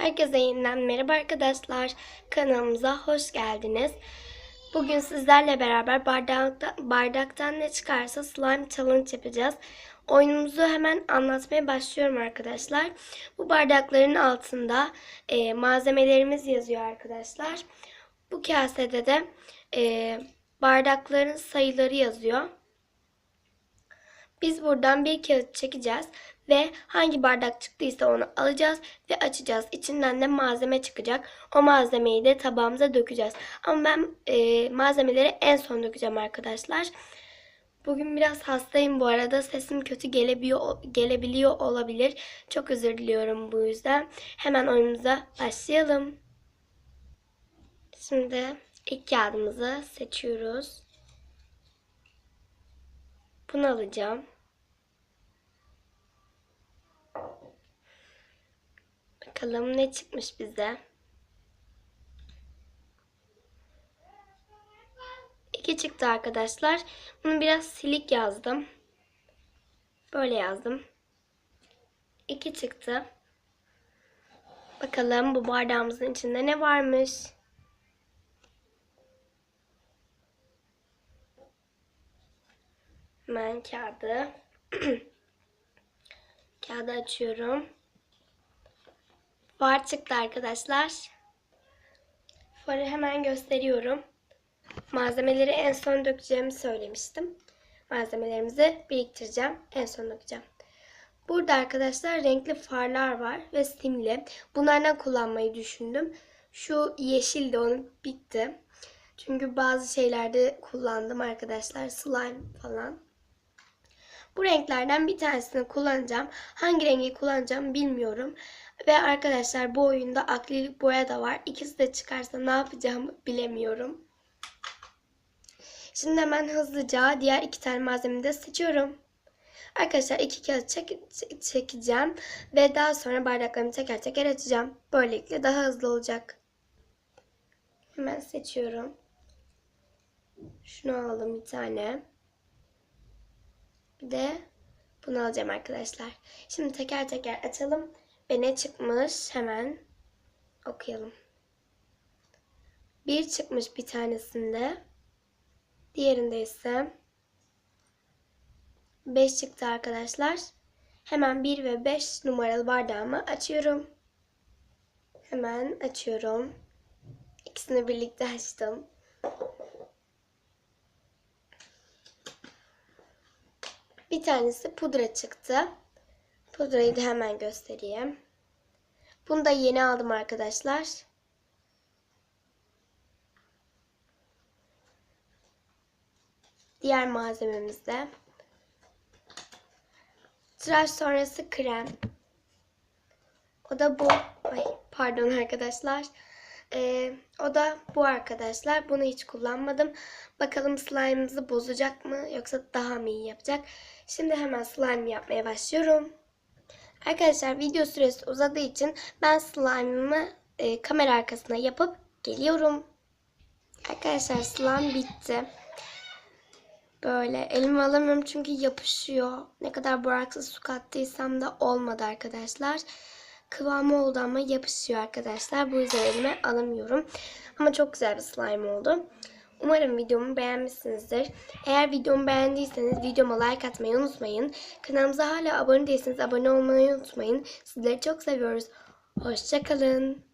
Herkese yeniden merhaba arkadaşlar. Kanalımıza hoş geldiniz. Bugün sizlerle beraber bardaktan ne çıkarsa slime challenge yapacağız. Oyunumuzu hemen anlatmaya başlıyorum arkadaşlar. Bu bardakların altında malzemelerimiz yazıyor arkadaşlar. Bu kasede de bardakların sayıları yazıyor. Biz buradan bir kağıt çekeceğiz ve hangi bardak çıktıysa onu alacağız ve açacağız. İçinden de malzeme çıkacak. O malzemeyi de tabağımıza dökeceğiz. Ama ben malzemeleri en son dökeceğim arkadaşlar. Bugün biraz hastayım bu arada. Sesim kötü gelebiliyor olabilir. Çok özür diliyorum bu yüzden. Hemen oyunumuza başlayalım. Şimdi ilk kağıdımızı seçiyoruz. Bunu alacağım. Bakalım ne çıkmış bize. 2 çıktı arkadaşlar. Bunu biraz silik yazdım. Böyle yazdım. 2 çıktı. Bakalım bu bardağımızın içinde ne varmış. Hemen kağıdı. Kağıdı açıyorum. Far çıktı arkadaşlar. Farı hemen gösteriyorum. Malzemeleri en son dökeceğimi söylemiştim. Malzemelerimizi biriktireceğim. En son dökeceğim. Burada arkadaşlar renkli farlar var ve simli. Bunlardan kullanmayı düşündüm. Şu yeşil de onu bitti. Çünkü bazı şeylerde kullandım arkadaşlar. Slime falan. Bu renklerden bir tanesini kullanacağım. Hangi rengi kullanacağım bilmiyorum. Ve arkadaşlar bu oyunda akrilik boya da var. İkisi de çıkarsa ne yapacağımı bilemiyorum. Şimdi hemen hızlıca diğer 2 tane malzemeyi de seçiyorum. Arkadaşlar 2 kağıt çekeceğim. Ve daha sonra bardaklarımı teker teker açacağım. Böylelikle daha hızlı olacak. Hemen seçiyorum. Şunu aldım bir tane. Bir de bunu alacağım arkadaşlar. Şimdi teker teker açalım. Ve ne çıkmış hemen okuyalım. 1 çıkmış bir tanesinde. Diğerinde ise 5 çıktı arkadaşlar. Hemen 1 ve 5 numaralı bardağımı açıyorum. Hemen açıyorum. İkisini birlikte açtım. Bir tanesi pudra çıktı. Pudrayı da hemen göstereyim. Bunu da yeni aldım arkadaşlar. Diğer malzememiz de tıraş sonrası krem. O da bu. Ay, pardon arkadaşlar. O da bu arkadaşlar. Bunu hiç kullanmadım. Bakalım slime'ımızı bozacak mı yoksa daha mı iyi yapacak? Şimdi hemen slime yapmaya başlıyorum. Arkadaşlar video süresi uzadığı için ben slime'ımı kamera arkasına yapıp geliyorum. Arkadaşlar slime bitti. Böyle elime alamıyorum çünkü yapışıyor. Ne kadar boraksız su kattıysam da olmadı arkadaşlar. Kıvamı oldu ama yapışıyor arkadaşlar. Bu yüzden elime alamıyorum. Ama çok güzel bir slime oldu. Umarım videomu beğenmişsinizdir. Eğer videomu beğendiyseniz videoma like atmayı unutmayın. Kanalımıza hala abone değilseniz abone olmayı unutmayın. Sizleri çok seviyoruz. Hoşça kalın.